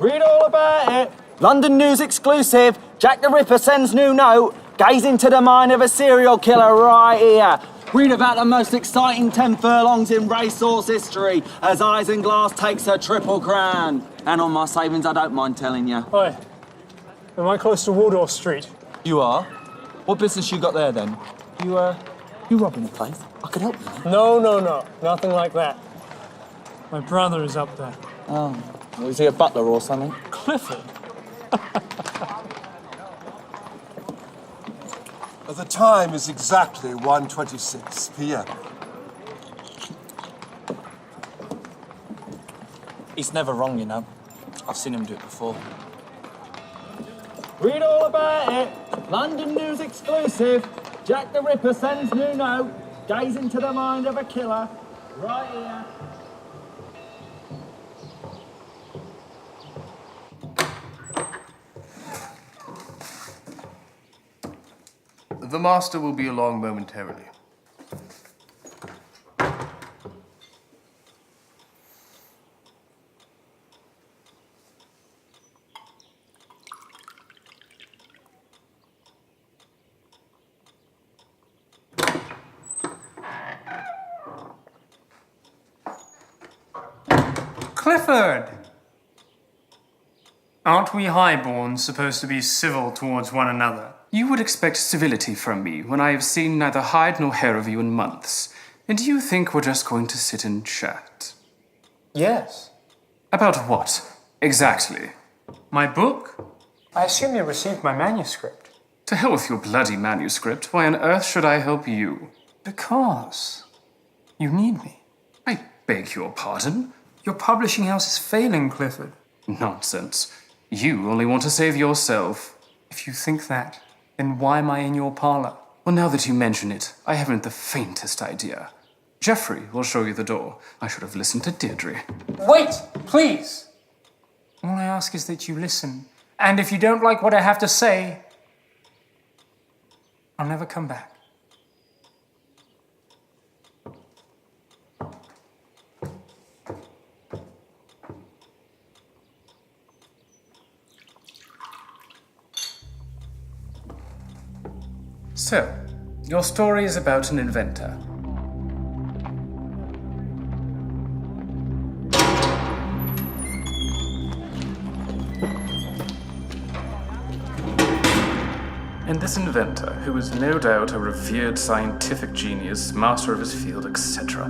Read all about it. London News exclusive. Jack the Ripper sends new note. Gaze into the mind of a serial killer right here. Read about the most exciting 10 furlongs in racehorse history as Isinglass takes her triple crown. And on my savings, I don't mind telling you. Hi. Am I close to Waldorf Street? You are? What business you got there, then? You robbing the place? I could help you. No. Nothing like that. My brother is up there. Oh. Well, is he a butler or something? Clifford? The time is exactly 1:26 p.m. He's never wrong, you know. I've seen him do it before. Read all about it. London News exclusive. Jack the Ripper sends new note. Gaze into the mind of a killer. Right here. The master will be along momentarily. Clifford! Aren't we highborns supposed to be civil towards one another? You would expect civility from me when I have seen neither hide nor hair of you in months. And do you think we're just going to sit and chat? Yes. About what, exactly? My book? I assume you received my manuscript. To hell with your bloody manuscript. Why on earth should I help you? Because you need me. I beg your pardon? Your publishing house is failing, Clifford. Nonsense. You only want to save yourself. If you think that, then why am I in your parlor? Well, now that you mention it, I haven't the faintest idea. Geoffrey will show you the door. I should have listened to Deirdre. Wait, please! All I ask is that you listen. And if you don't like what I have to say, I'll never come back. So, your story is about an inventor. And this inventor, who is no doubt a revered scientific genius, master of his field, etc.,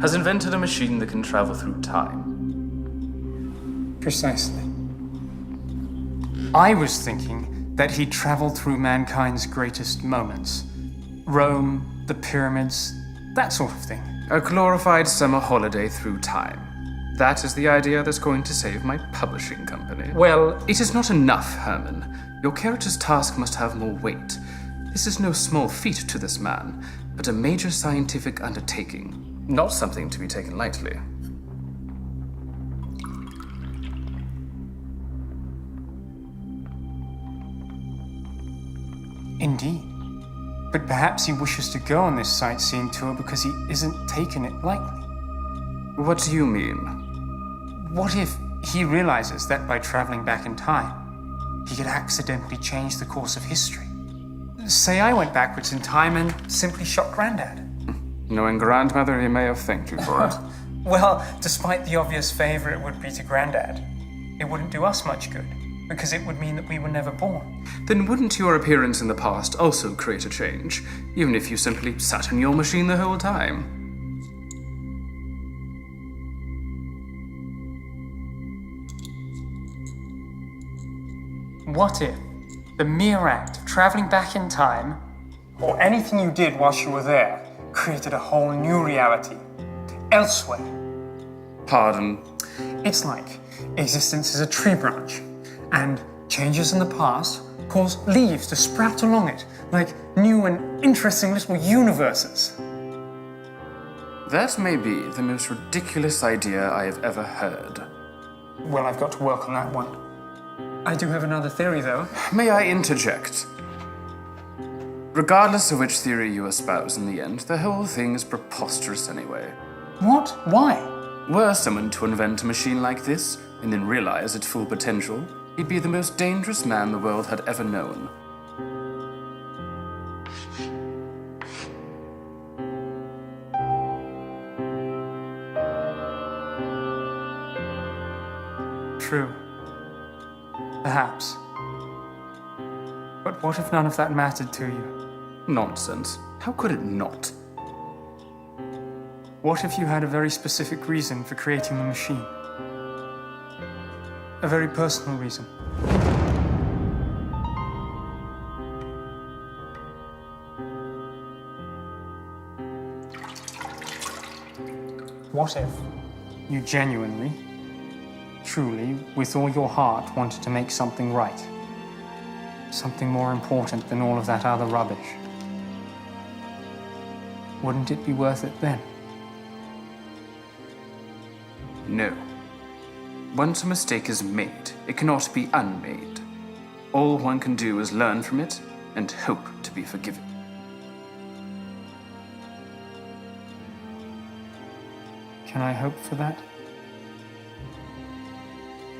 has invented a machine that can travel through time. Precisely. I was thinking that he traveled through mankind's greatest moments. Rome, the pyramids, that sort of thing. A glorified summer holiday through time. That is the idea that's going to save my publishing company. Well, it is not enough, Herman. Your character's task must have more weight. This is no small feat to this man, but a major scientific undertaking. Not something to be taken lightly. Indeed. But perhaps he wishes to go on this sightseeing tour because he isn't taking it lightly. What do you mean? What if he realizes that by traveling back in time, he could accidentally change the course of history? Say I went backwards in time and simply shot Grandad. Knowing Grandmother, he may have thanked you for it. Well, despite the obvious favor it would be to Grandad, it wouldn't do us much good, because it would mean that we were never born. Then wouldn't your appearance in the past also create a change, even if you simply sat in your machine the whole time? What if the mere act of traveling back in time, or anything you did whilst you were there, created a whole new reality, elsewhere? Pardon? It's like existence is a tree branch, and changes in the past cause leaves to sprout along it, like new and interesting little universes. That may be the most ridiculous idea I have ever heard. Well, I've got to work on that one. I do have another theory, though. May I interject? Regardless of which theory you espouse in the end, the whole thing is preposterous anyway. What? Why? Were someone to invent a machine like this, and then realize its full potential, he'd be the most dangerous man the world had ever known. True. Perhaps. But what if none of that mattered to you? Nonsense. How could it not? What if you had a very specific reason for creating the machine? A very personal reason. What if you genuinely, truly, with all your heart, wanted to make something right? Something more important than all of that other rubbish? Wouldn't it be worth it then? No. Once a mistake is made, it cannot be unmade. All one can do is learn from it and hope to be forgiven. Can I hope for that?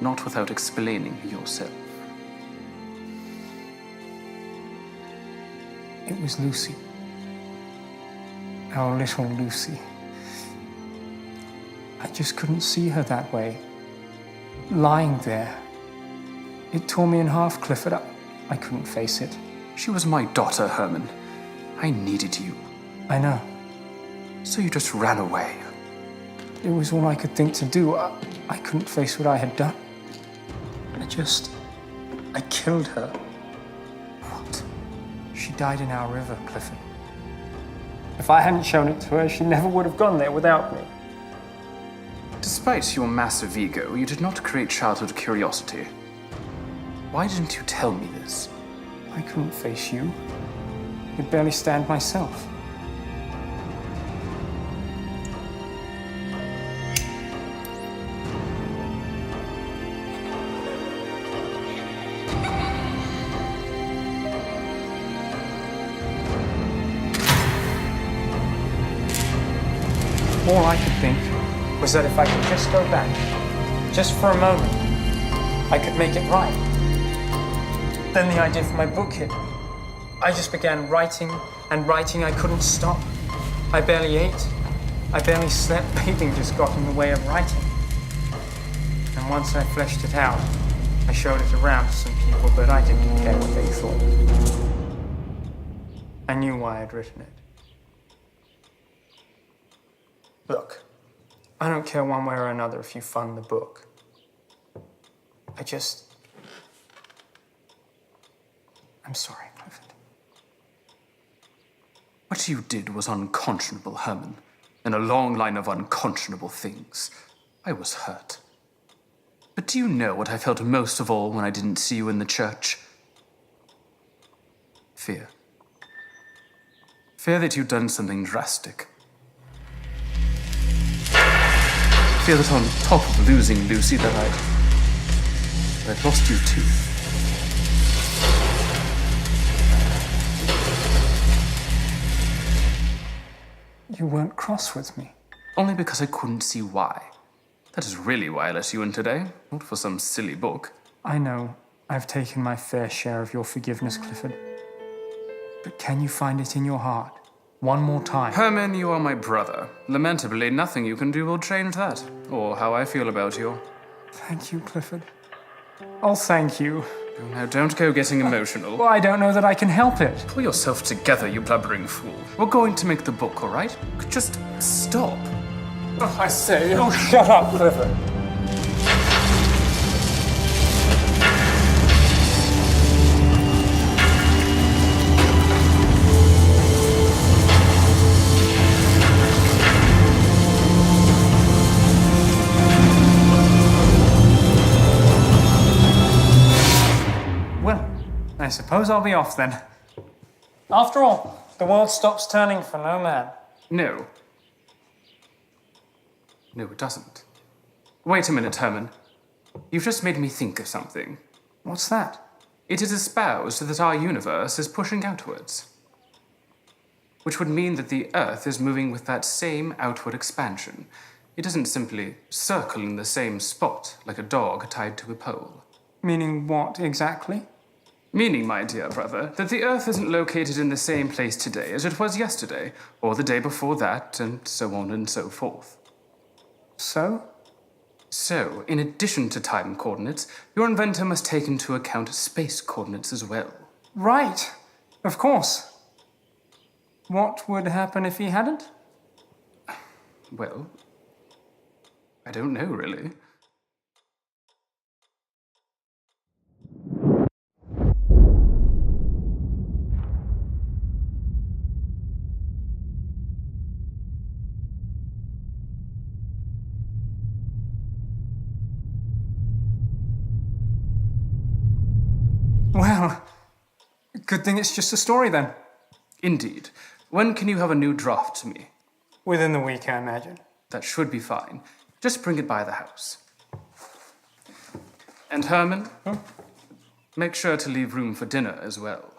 Not without explaining yourself. It was Lucy. Our little Lucy. I just couldn't see her that way. Lying there. It tore me in half, Clifford. I couldn't face it. She was my daughter, Herman. I needed you. I know. So you just ran away. It was all I could think to do. I couldn't face what I had done. I killed her. What? She died in our river, Clifford. If I hadn't shown it to her, she never would have gone there without me. Despite your massive ego, you did not create childhood curiosity. Why didn't you tell me this? I couldn't face you. I could barely stand myself. All I could think was that if I could just go back, just for a moment, I could make it right. Then the idea for my book hit. I just began writing and writing. I couldn't stop. I barely ate. I barely slept. Bathing just got in the way of writing. And once I fleshed it out, I showed it around to some people, but I didn't care what they thought. I knew why I'd written it. Look, I don't care one way or another if you fund the book. I'm sorry, Clifford. What you did was unconscionable, Herman. And a long line of unconscionable things. I was hurt. But do you know what I felt most of all when I didn't see you in the church? Fear. Fear that you'd done something drastic. Fear that on top of losing Lucy, that I'd lost you too. You weren't cross with me. Only because I couldn't see why. That is really why I let you in today, not for some silly book. I know I've taken my fair share of your forgiveness, Clifford. But can you find it in your heart? One more time. Herman, you are my brother. Lamentably, nothing you can do will change that, or how I feel about you. Thank you, Clifford. Oh, thank you. Oh, now don't go getting emotional. Well, I don't know that I can help it. Pull yourself together, you blubbering fool. We're going to make the book, all right? Just stop. Oh, I say, oh, shut up, Clifford. I suppose I'll be off then. After all, the world stops turning for no man. No. No, it doesn't. Wait a minute, Herman. You've just made me think of something. What's that? It is espoused that our universe is pushing outwards. Which would mean that the Earth is moving with that same outward expansion. It doesn't simply circle in the same spot like a dog tied to a pole. Meaning what exactly? Meaning, my dear brother, that the Earth isn't located in the same place today as it was yesterday, or the day before that, and so on and so forth. So? So, in addition to time coordinates, your inventor must take into account space coordinates as well. Right. Of course. What would happen if he hadn't? Well, I don't know, really. Well, good thing it's just a story then. Indeed. When can you have a new draft to me? Within the week, I imagine. That should be fine. Just bring it by the house. And Herman, make sure to leave room for dinner as well.